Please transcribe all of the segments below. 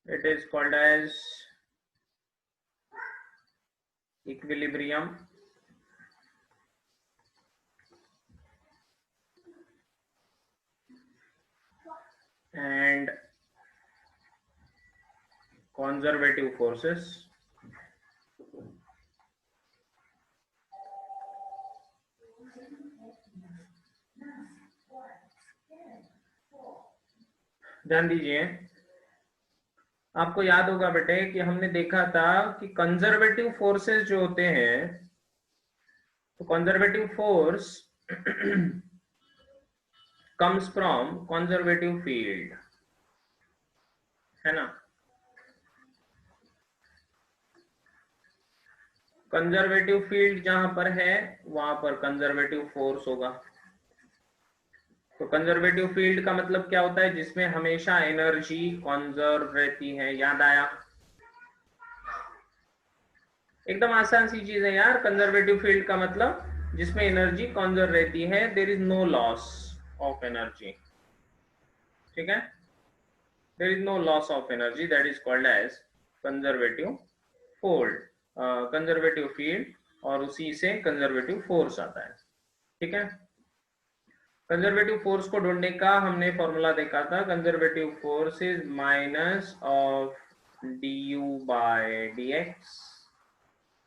It is called as equilibrium. And conservative forces. ध्यान दीजिए, आपको याद होगा बेटे कि हमने देखा था कि कंजर्वेटिव फोर्सेस जो होते हैं, तो conservative force comes from conservative field, है ना। कंजर्वेटिव फील्ड जहां पर है वहां पर कंजर्वेटिव फोर्स होगा। तो कंजर्वेटिव फील्ड का मतलब क्या होता है? जिसमें हमेशा एनर्जी कंजर्व रहती है। याद आया? एकदम आसान सी चीज है यार। कंजर्वेटिव फील्ड का मतलब जिसमें एनर्जी कंजर्व रहती है, there is no loss of energy. ठीक है, there is no loss of energy, that is called as conservative fold, conservative field, और उसी से कंजर्वेटिव फोर्स आता है। ठीक है, कंजर्वेटिव फोर्स को ढूंढने का हमने फॉर्मूला देखा था। Conservative force is minus of du by dx।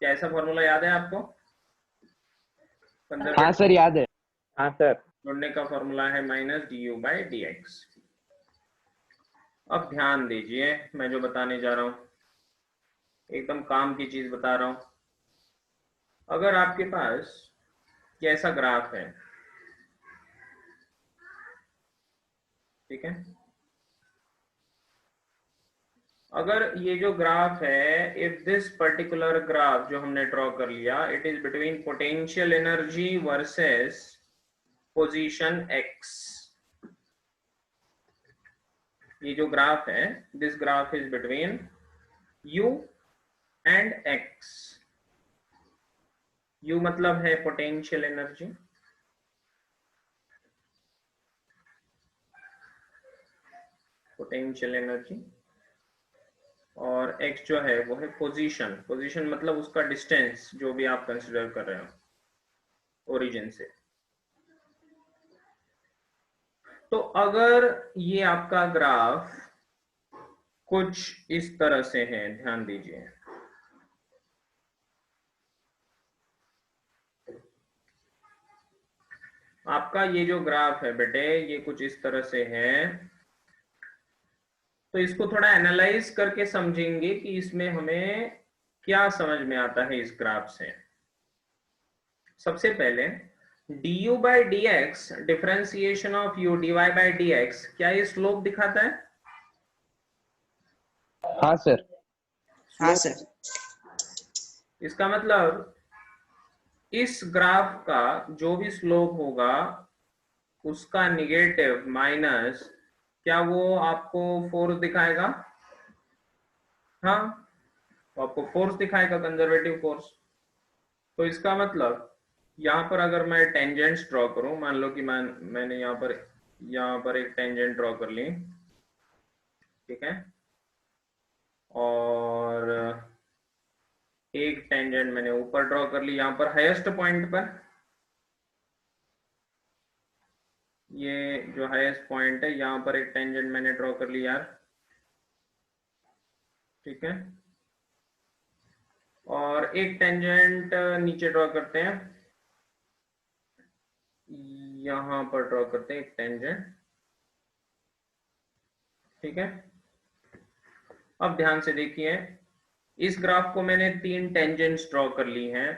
क्या ऐसा फॉर्मूला याद है आपको? हाँ सर, याद है। हाँ सर। ढूंढने का फॉर्मूला है माइनस du बाय dx। अब ध्यान दीजिए, मैं जो बताने जा रहा हूं एकदम काम की चीज बता रहा हूं। अगर आपके पास कैसा ग्राफ है, ठीक है, अगर ये जो ग्राफ है, इफ दिस पर्टिकुलर ग्राफ जो हमने ड्रॉ कर लिया, it is between potential energy versus position x। ये जो ग्राफ है, this graph is between u and x। u मतलब है पोटेंशियल एनर्जी, पोटेंशियल एनर्जी, और x जो है वो है पोजीशन। पोजीशन मतलब उसका डिस्टेंस जो भी आप कंसीडर कर रहे हो ओरिजिन से। तो अगर ये आपका ग्राफ कुछ इस तरह से है, ध्यान दीजिए, आपका ये जो ग्राफ है बेटे ये कुछ इस तरह से है, तो इसको थोड़ा एनालाइज करके समझेंगे कि इसमें हमें क्या समझ में आता है इस ग्राफ से। सबसे पहले du by dx, differentiation of u dy by dx, क्या ये स्लोप दिखाता है? हाँ सर। हाँ सर। इसका मतलब इस ग्राफ का जो भी स्लोप होगा उसका निगेटिव माइनस, क्या वो आपको फोर्स दिखाएगा? हाँ, तो आपको फोर्स दिखाएगा, कंजर्वेटिव फोर्स। तो इसका मतलब यहाँ पर अगर मैं टेंजेंट्स ड्रॉ करूं, मान लो कि मैंने यहाँ पर एक टेंजेंट ड्रॉ कर ली, ठीक है, और एक टेंजेंट मैंने ऊपर ड्रॉ कर ली यहाँ पर हाईएस्ट पॉइंट पर। ये जो हाईएस्ट पॉइंट है यहाँ पर एक टेंजेंट मैंने ड्रॉ कर ली यार, ठीक है, और एक टेंजेंट नीचे ड्रॉ करते हैं, यहां पर ड्रॉ करते हैं एक टेंजेंट, ठीक है। अब ध्यान से देखिए, इस ग्राफ को मैंने 3 टेंजेंट्स ड्रॉ कर ली हैं।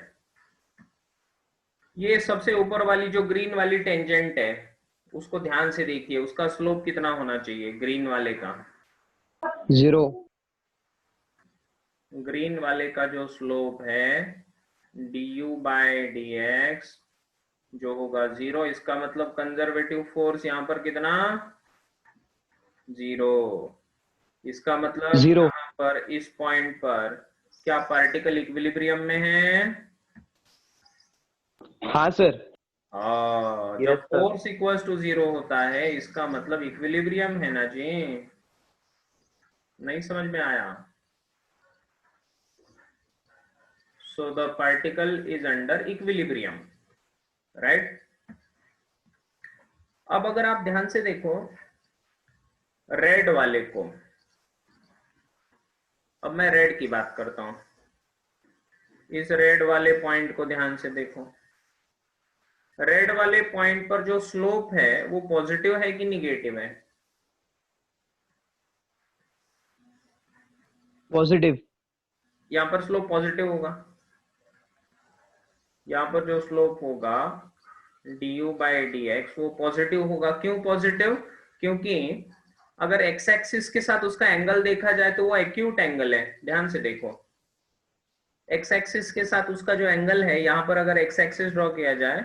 ये सबसे ऊपर वाली जो ग्रीन वाली टेंजेंट है उसको ध्यान से देखिए, उसका स्लोप कितना होना चाहिए ग्रीन वाले का? 0। ग्रीन वाले का जो स्लोप है du बाय dx जो होगा 0। इसका मतलब कंजर्वेटिव फोर्स यहाँ पर कितना? 0। इसका मतलब 0। यहाँ पर इस पॉइंट पर क्या पार्टिकल इक्विलिब्रियम में है? हाँ सर। जब फोर्स इक्वल्स टू 0 होता है इसका मतलब इक्विलिब्रियम है ना जी। नहीं समझ में आया? So the particle is under equilibrium, right? अब अगर आप ध्यान से देखो रेड वाले को, अब मैं रेड की बात करता हूं, इस रेड वाले पॉइंट को ध्यान से देखो। रेड वाले पॉइंट पर जो स्लोप है वो पॉजिटिव है कि निगेटिव है? पॉजिटिव। यहां पर स्लोप पॉजिटिव होगा, यहां पर जो स्लोप होगा du बाई dx वो पॉजिटिव होगा। क्यों पॉजिटिव? क्योंकि अगर एक्स एक्सिस के साथ उसका एंगल देखा जाए तो वो एक्यूट एंगल है। ध्यान से देखो, एक्स एक्सिस के साथ उसका जो एंगल है, यहां पर अगर एक्स एक्सिस ड्रॉ किया जाए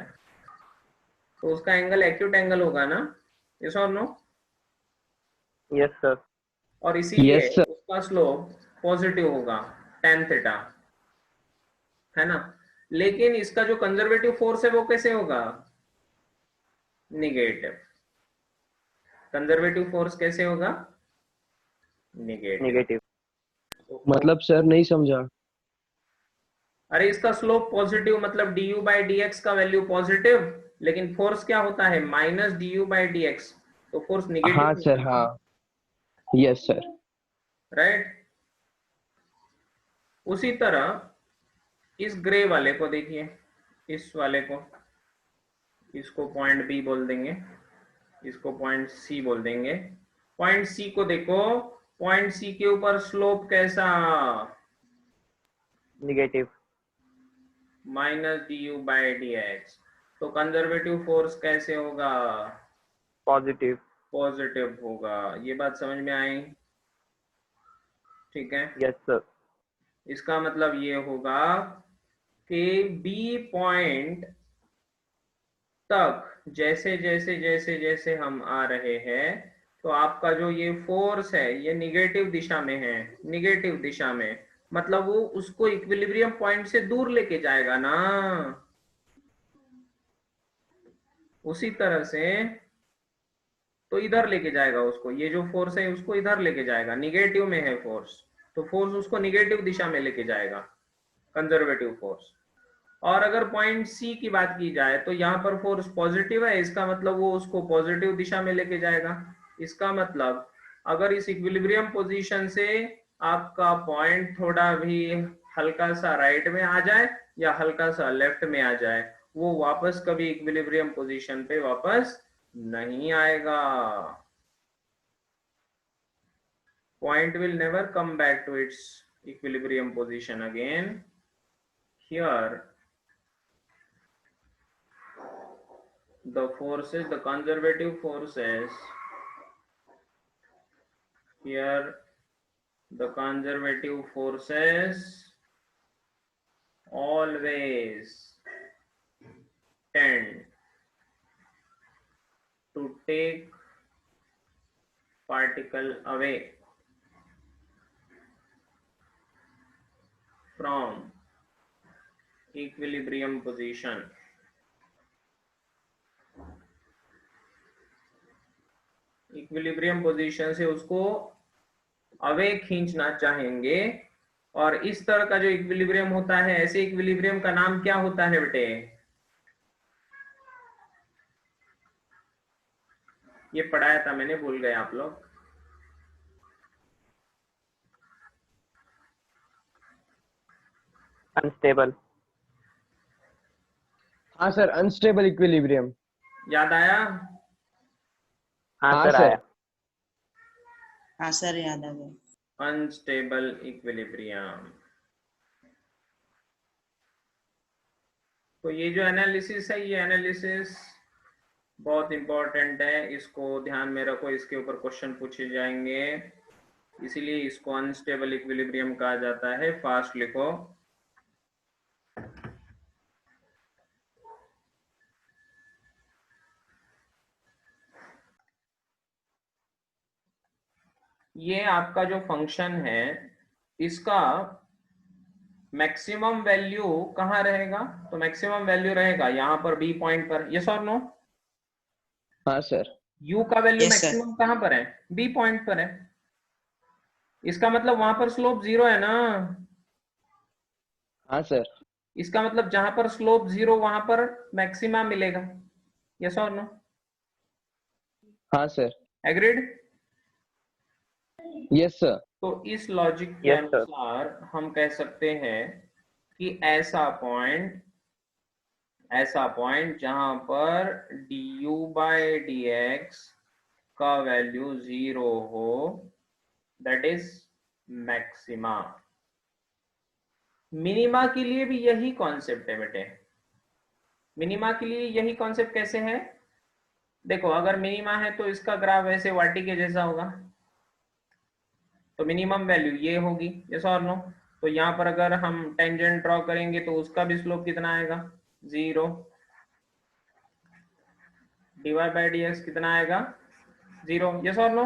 तो उसका एंगल एक्यूट एंगल होगा ना? यस और नो? Yes sir. और इसीलिए यस सर। उसका स्लोप पॉजिटिव होगा, tan थीटा, है ना? लेकिन इसका जो कंजर्वेटिव फोर्स है वो कैसे होगा? निगेटिव। कंजर्वेटिव फोर्स कैसे होगा? निगेटिव। नेगेटिव। मतलब सर नहीं समझा। अरे इसका स्लोप पॉजिटिव मतलब du बाई dx का वैल्यू पॉजिटिव, लेकिन फोर्स क्या होता है? माइनस du बाई dx, तो फोर्स निगेटिव हाँ सर, हाँ। Yes sir. राइट? उसी तरह इस ग्रे वाले को देखिए, इस वाले को, इसको पॉइंट बी बोल देंगे, इसको पॉइंट सी बोल देंगे। पॉइंट सी को देखो, पॉइंट सी के ऊपर स्लोप कैसा? Negative. Minus du by dx, तो कंजर्वेटिव फोर्स कैसे होगा? पॉजिटिव। पॉजिटिव होगा। ये बात समझ में आई? ठीक है। Yes sir. इसका मतलब ये होगा कि बी पॉइंट तक जैसे जैसे जैसे जैसे हम आ रहे हैं तो आपका जो ये फोर्स है ये निगेटिव दिशा में है, निगेटिव दिशा में, मतलब वो उसको इक्विलिब्रियम पॉइंट से दूर लेके जाएगा ना। उसी तरह से तो इधर लेके जाएगा उसको, ये जो फोर्स है उसको इधर लेके जाएगा, निगेटिव में है फोर्स, तो फोर्स उसको निगेटिव दिशा में लेके जाएगा, कंजर्वेटिव फोर्स। और अगर पॉइंट सी की बात की जाए तो यहाँ पर फोर्स पॉजिटिव है, इसका मतलब वो उसको पॉजिटिव दिशा में लेके जाएगा। इसका मतलब अगर इस इक्विलिब्रियम पोजीशन से आपका पॉइंट थोड़ा भी हल्का सा राइट में आ जाए या हल्का सा लेफ्ट में आ जाए, वो वापस कभी इक्विलिब्रियम पोजीशन पे वापस नहीं आएगा। Point will never come back to its equilibrium position again. Here the forces, the conservative forces, here the conservative forces always tend to take particle away from equilibrium position. Equilibrium position से उसको away खींचना चाहेंगे। और इस तरह का जो equilibrium होता है, ऐसे इक्विलिब्रियम का नाम क्या होता है बेटे? ये पढ़ाया था मैंने, भूल गए आप लोग। अनस्टेबल। हाँ सर, अनस्टेबल इक्विलिब्रियम। याद आया? हाँ हाँ सर सर। आया। हाँ सर, याद आ गया। Unstable equilibrium. तो ये जो एनालिसिस है, ये एनालिसिस बहुत इंपॉर्टेंट है, इसको ध्यान में रखो, इसके ऊपर क्वेश्चन पूछे जाएंगे, इसीलिए इसको अनस्टेबल इक्विलिब्रियम कहा जाता है। फास्ट लिखो। ये आपका जो फंक्शन है इसका मैक्सिमम वैल्यू कहाँ रहेगा? तो मैक्सिमम वैल्यू रहेगा यहाँ पर बी पॉइंट पर। यस और नो? हाँ सर। यू का वैल्यू Yes, sir. मैक्सिमम कहाँ पर है? बी पॉइंट पर है। इसका मतलब वहां पर स्लोप 0 है ना। हाँ सर। इसका मतलब जहां पर स्लोप 0 वहां पर मैक्सिमा मिलेगा। यस और नो? हाँ सर। एग्रीड? Yes sir. तो इस लॉजिक के Yes, sir. अनुसार हम कह सकते हैं कि ऐसा पॉइंट जहां पर du बाय dx का वैल्यू 0 हो, दैट इज मैक्सिमा। मिनिमा के लिए भी यही कॉन्सेप्ट है बेटे। मिनिमा के लिए यही कॉन्सेप्ट कैसे है? देखो, अगर मिनिमा है तो इसका ग्राफ ऐसे वाटी के जैसा होगा, तो मिनिमम वैल्यू ये होगी। यस और नो? तो यहाँ पर अगर हम टेंजेंट ड्रॉ करेंगे तो उसका भी स्लोप कितना आएगा? 0। dy बाय dx कितना आएगा? 0। यस और नो?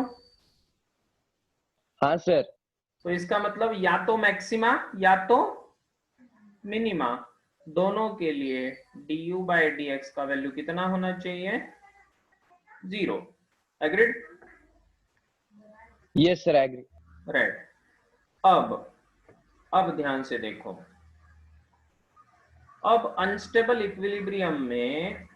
हाँ सर। तो इसका मतलब या तो मैक्सिमा या तो मिनिमा, दोनों के लिए du बाय dx का वैल्यू कितना होना चाहिए? 0। Agreed? Yes sir, agree. Right. अब ध्यान से देखो। अब अनस्टेबल इक्विलिब्रियम में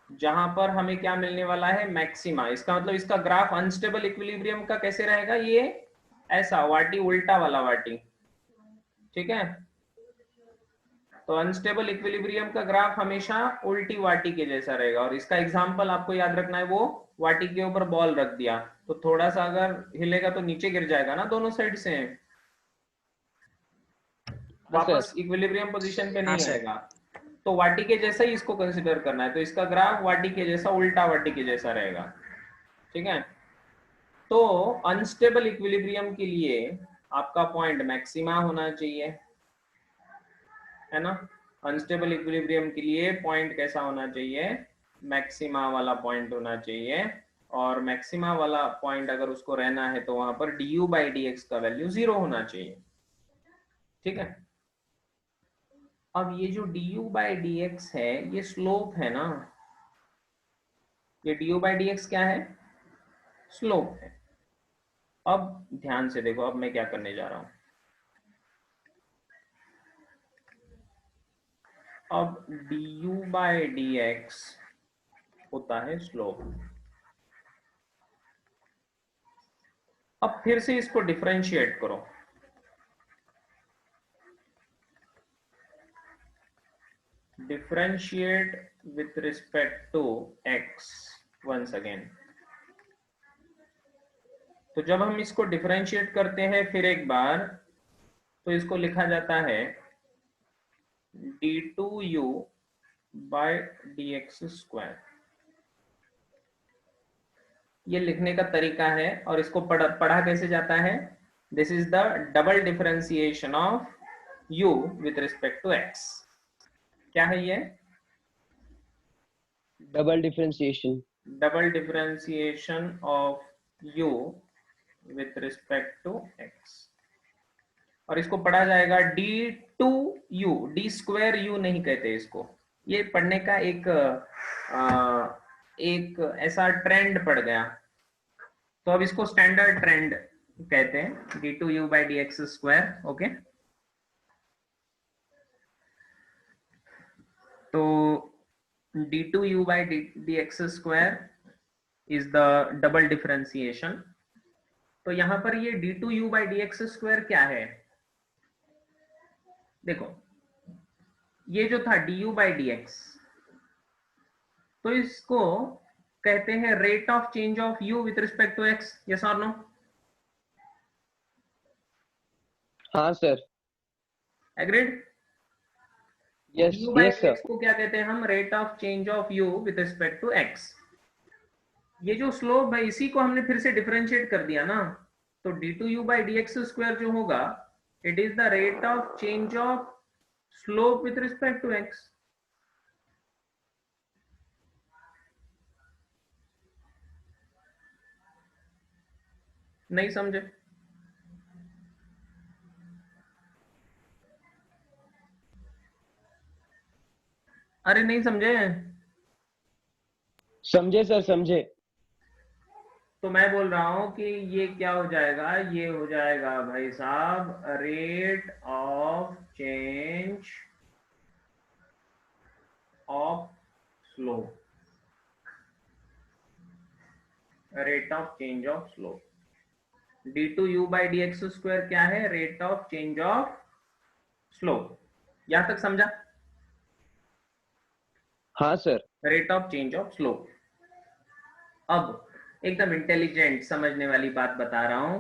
जहां पर हमें क्या मिलने वाला है? मैक्सिमा। इसका मतलब इसका ग्राफ अनस्टेबल इक्विलिब्रियम का कैसे रहेगा? ये ऐसा वाटी, उल्टा वाला वाटी। ठीक है? तो अनस्टेबल इक्विलिब्रियम का ग्राफ हमेशा उल्टी वाटी के जैसा रहेगा। और इसका एग्जांपल आपको याद रखना है, वो वाटी के ऊपर बॉल रख दिया तो थोड़ा सा अगर हिलेगा तो नीचे गिर जाएगा ना दोनों साइड से, हाँ सर। वापस इक्विलिब्रियम पोजीशन पे हाँ नहीं सर। आएगा। तो वाटी के जैसा ही इसको कंसिडर करना है। तो इसका ग्राफ वाटी के जैसा, उल्टा वाटी के जैसा रहेगा। ठीक है? तो अनस्टेबल इक्विलिब्रियम के लिए आपका पॉइंट मैक्सिमा होना चाहिए, है ना? अनस्टेबल इक्विलिब्रियम के लिए पॉइंट कैसा होना चाहिए? मैक्सिमा वाला पॉइंट होना चाहिए। और मैक्सिमा वाला पॉइंट अगर उसको रहना है तो वहां पर du बाई dx का वैल्यू 0 होना चाहिए। ठीक है? अब ये जो du बाई dx है, ये स्लोप है ना। ये du बाई dx क्या है? स्लोप है। अब ध्यान से देखो, अब मैं क्या करने जा रहा हूं। अब du बाई dx होता है स्लोप। अब फिर से इसको डिफरेंशिएट करो। Differentiate with respect to x once again. तो जब हम इसको डिफरेंशिएट करते हैं फिर एक बार, तो इसको लिखा जाता है d2u बाय dx स्क्वायर। ये लिखने का तरीका है। और इसको पढ़ा कैसे जाता है? This is the double differentiation of u with respect to x। क्या है ये? Double differentiation. Double differentiation of u with respect to x। और इसको पढ़ा जाएगा d2u। d स्क्वायर u नहीं कहते इसको। ये पढ़ने का एक ऐसा ट्रेंड पड़ गया, तो अब इसको स्टैंडर्ड ट्रेंड कहते हैं, d2u by dx square. Okay? तो d2u by dx square is the double differentiation. तो यहां पर ये d2u बाई dx स्क्वायर क्या है? देखो, ये जो था du बाई dx, तो इसको कहते हैं rate of change of u with respect to x। Yes और नो? हाँ sir. Agreed? Yes du by yes sir. dx को क्या कहते हैं हम? Rate of change of u with respect to x। ये जो स्लोप है इसी को हमने फिर से डिफरेंशिएट कर दिया ना। तो d2u बाई dx स्क्वायर जो होगा, it is the rate of change of slope with respect to x। नहीं समझे? अरे नहीं समझे? समझे सर, समझे। तो मैं बोल रहा हूं कि ये क्या हो जाएगा, ये हो जाएगा भाई साहब rate of change of slope, rate of change of slope. d2u by dx square क्या है, rate of change of slope. यहां तक समझा? हाँ sir. Rate of change of slope. अब एकदम इंटेलिजेंट समझने वाली बात बता रहा हूं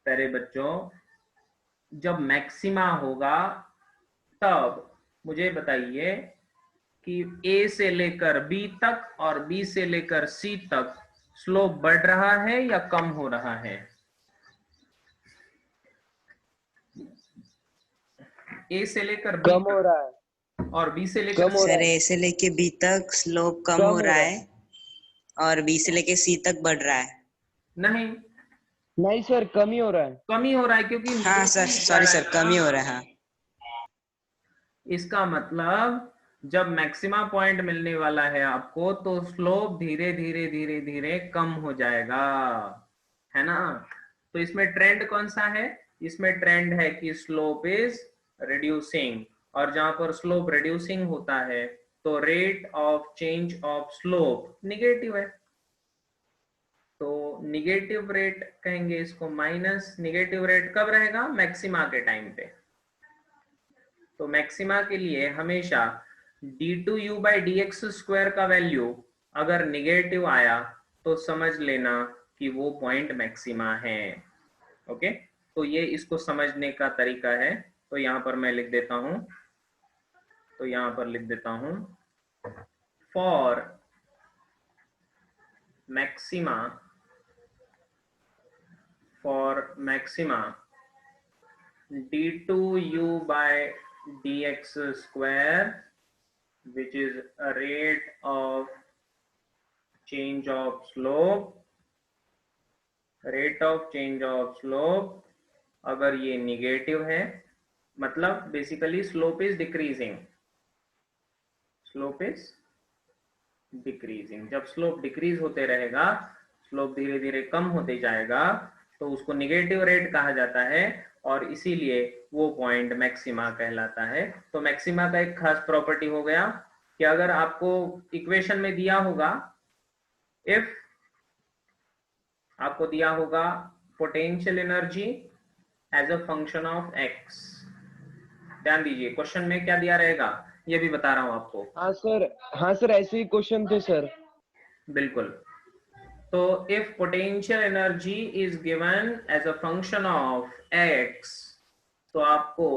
प्यारे बच्चों, जब मैक्सिमा होगा तब मुझे बताइए कि A से लेकर B तक और B से लेकर C तक स्लोप बढ़ रहा है या कम हो रहा है? A से लेकर B कम हो तक रहा है। और B से लेकर कम हो C रहा सर है। ए से लेके बी तक स्लोप कम हो रहा है और बी से लेके सी तक बढ़ रहा है। नहीं, नहीं सर, कम ही हो रहा है। कम ही हो रहा है क्योंकि हाँ सर, सॉरी सर, कम ही हो रहा है। हाँ। इसका मतलब जब मैक्सिमा पॉइंट मिलने वाला है आपको तो स्लोप धीरे धीरे धीरे धीरे कम हो जाएगा, है ना? तो इसमें ट्रेंड कौन सा है? इसमें ट्रेंड है कि स्लोप इज रिड्यूसिंग, और जहां पर स्लोप रिड्यूसिंग होता है तो rate of change of slope negative है, तो निगेटिव रेट कहेंगे इसको, माइनस। निगेटिव रेट कब रहेगा? मैक्सिमा के टाइम पे। तो मैक्सिमा के लिए हमेशा d2u by dx स्क्वायर का वैल्यू अगर निगेटिव आया तो समझ लेना कि वो पॉइंट मैक्सिमा है। ओके, तो ये इसको समझने का तरीका है। तो यहां पर मैं लिख देता हूं, तो यहां पर लिख देता हूं for maxima, d2u by dx square which is a rate of change of slope, rate of change of slope अगर ये निगेटिव है मतलब basically slope is decreasing, slope is decreasing. जब स्लोप डिक्रीज होते रहेगा, स्लोप धीरे धीरे कम होते जाएगा तो उसको निगेटिव रेट कहा जाता है, और इसीलिए वो पॉइंट मैक्सिमा कहलाता है। तो मैक्सिमा का एक खास प्रॉपर्टी हो गया कि अगर आपको इक्वेशन में दिया होगा, इफ आपको दिया होगा potential energy as a function of x, ध्यान दीजिए क्वेश्चन में क्या दिया रहेगा ये भी बता रहा हूं आपको। हाँ सर, हाँ सर, ऐसे ही क्वेश्चन थे सर। बिल्कुल। तो if potential energy is given as a function of x, तो आपको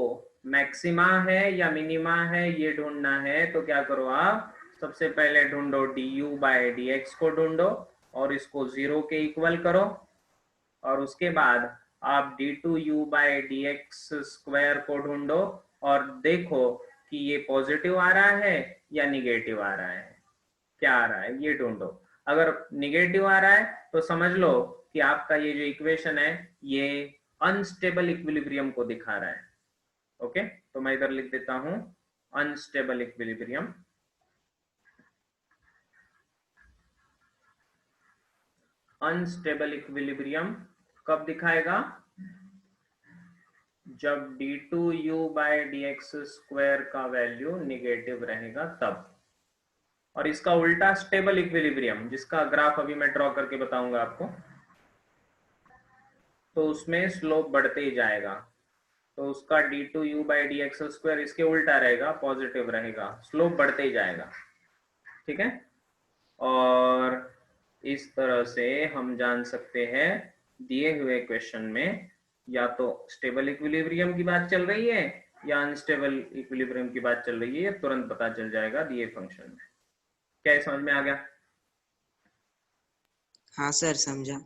मैक्सिमा है या मिनिमा है ये ढूंढना है। तो क्या करो आप, सबसे पहले ढूंढो du बाय dx को ढूंढो और इसको 0 के इक्वल करो, और उसके बाद आप d2u बाय dx स्क्वायर को ढूंढो और देखो कि ये पॉजिटिव आ रहा है या निगेटिव आ रहा है, क्या आ रहा है ये ढूंढो। अगर निगेटिव आ रहा है तो समझ लो कि आपका ये जो इक्वेशन है ये अनस्टेबल इक्विलिब्रियम को दिखा रहा है। ओके, तो मैं इधर लिख देता हूं अनस्टेबल इक्विलिब्रियम। अनस्टेबल इक्विलिब्रियम कब दिखाएगा? जब d2u by dx स्क्वायर का वैल्यू निगेटिव रहेगा तब। और इसका उल्टा स्टेबल इक्विलिब्रियम, जिसका ग्राफ अभी मैं ड्रॉ करके बताऊंगा आपको, तो उसमें स्लोप बढ़ते ही जाएगा। तो उसका d2u by dx स्क्वायर इसके उल्टा रहेगा, पॉजिटिव रहेगा, स्लोप बढ़ते ही जाएगा। ठीक है, और इस तरह से हम जान सकते हैं दिए हुए क्वेश्चन में या तो स्टेबल इक्विलिब्रियम की बात चल रही है या अनस्टेबल इक्विलिब्रियम की बात चल रही है, ये तुरंत पता चल जाएगा दिए फंक्शन में। क्या समझ में आ गया? हाँ सर, समझा।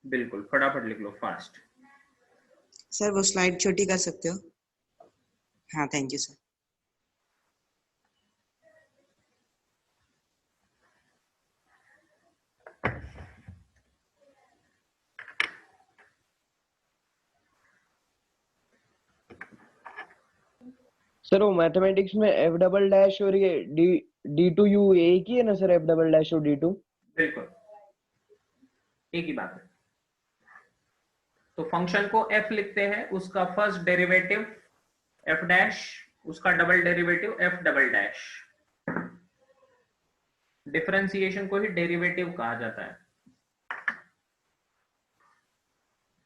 बिल्कुल, फटाफट लिख लो, फास्ट। सर वो स्लाइड छोटी कर सकते हो? हाँ, थैंक यू सर। सर वो मैथमेटिक्स में एफ डबल डैश और ये डी टू यू एक ही है ना सर? एफ डबल डैश और D2? बिल्कुल, एक ही बात है। तो फंक्शन को f लिखते हैं, उसका फर्स्ट डेरिवेटिव f डैश, उसका double derivative f double dash. Differentiation को ही डेरिवेटिव कहा जाता है।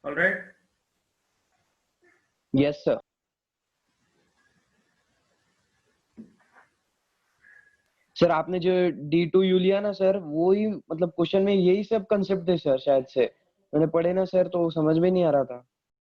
Alright, yes sir. सर आपने जो D2U लिया ना सर, वो ही मतलब क्वेश्चन में यही सब कंसेप्ट थे सर, शायद से मैंने पढ़े ना सर, तो समझ में नहीं आ रहा था।